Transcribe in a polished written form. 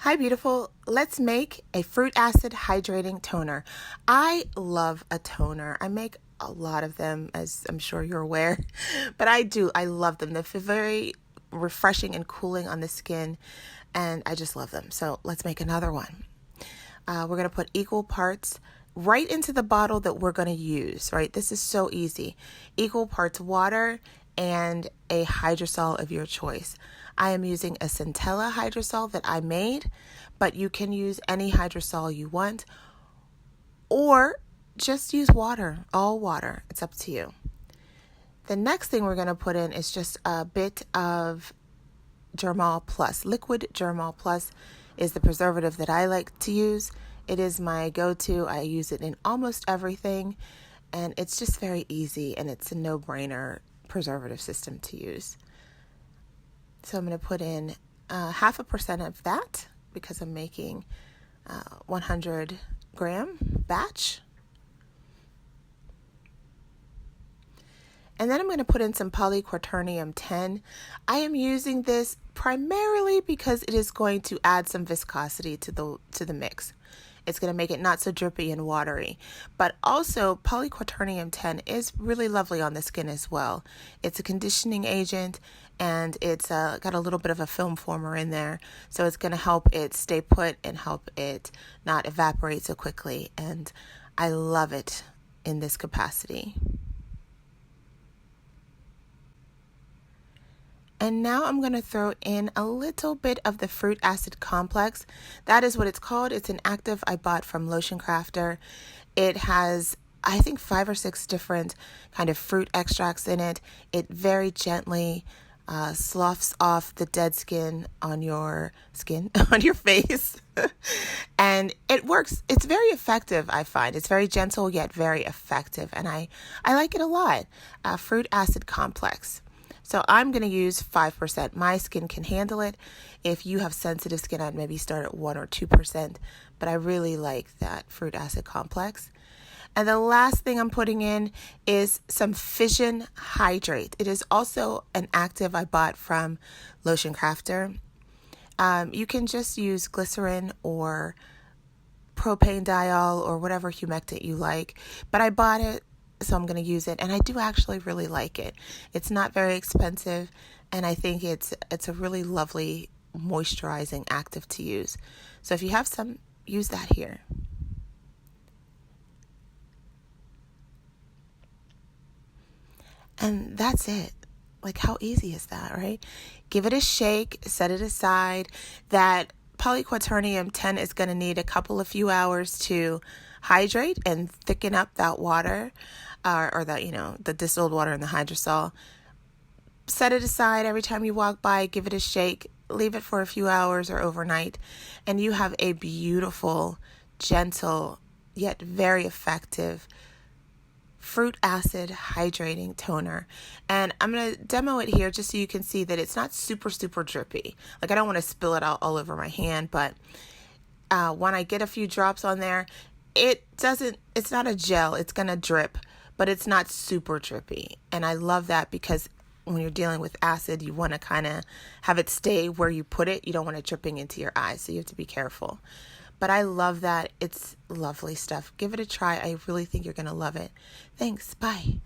Hi, beautiful. Let's make a fruit acid hydrating toner. I love a toner. I make a lot of them, as I'm sure you're aware, but I do. I love them. They feel very refreshing and cooling on the skin, and I just love them. So let's make another one. We're going to put equal parts right into the bottle that we're going to use, right? This is so easy. Equal parts water and a hydrosol of your choice. I am using a Centella hydrosol that I made, but you can use any hydrosol you want, or just use water, all water. It's up to you. The next thing we're going to put in is just a bit of Germall Plus. Liquid Germall Plus is the preservative that I like to use. It is my go-to. I use it in almost everything, and it's just very easy, and it's a no-brainer preservative system to use. So I'm going to put in 0.5% of that because I'm making 100 gram batch. And then I'm going to put in some polyquaternium 10. I am using this primarily because it is going to add some viscosity to the mix. It's going to make it not so drippy and watery. But also, polyquaternium 10 is really lovely on the skin as well. It's a conditioning agent, and it's got a little bit of a film former in there. So it's going to help it stay put and help it not evaporate so quickly. And I love it in this capacity. And now I'm going to throw in a little bit of the fruit acid complex. That is what it's called. It's an active I bought from Lotion Crafter. It has, I think, 5 or 6 different kind of fruit extracts in it. It very gently sloughs off the dead skin on your face. And it works. It's very effective, I find. It's very gentle yet very effective. And I like it a lot. Fruit acid complex. So I'm going to use 5%. My skin can handle it. If you have sensitive skin, I'd maybe start at 1 or 2%. But I really like that fruit acid complex. And the last thing I'm putting in is some Fission Hydrate. It is also an active I bought from Lotion Crafter. You can just use glycerin or propane diol or whatever humectant you like. But I bought it, so I'm going to use it, and I do actually really like it. It's not very expensive, and I think it's a really lovely moisturizing active to use. So if you have some, use that here. And that's it. Like, how easy is that, right? Give it a shake, set it aside. That polyquaternium 10 is going to need a few hours to hydrate and thicken up that water, or that, the distilled water in the hydrosol. Set it aside every time you walk by, give it a shake, leave it for a few hours or overnight, and you have a beautiful, gentle, yet very effective fruit acid hydrating toner. And I'm going to demo it here just so you can see that it's not super, super drippy. Like, I don't want to spill it out all over my hand, but when I get a few drops on there, it's not a gel, it's going to drip, but it's not super drippy. And I love that because when you're dealing with acid, you want to kind of have it stay where you put it. You don't want it dripping into your eyes, so you have to be careful. But I love that. It's lovely stuff. Give it a try. I really think you're going to love it. Thanks. Bye.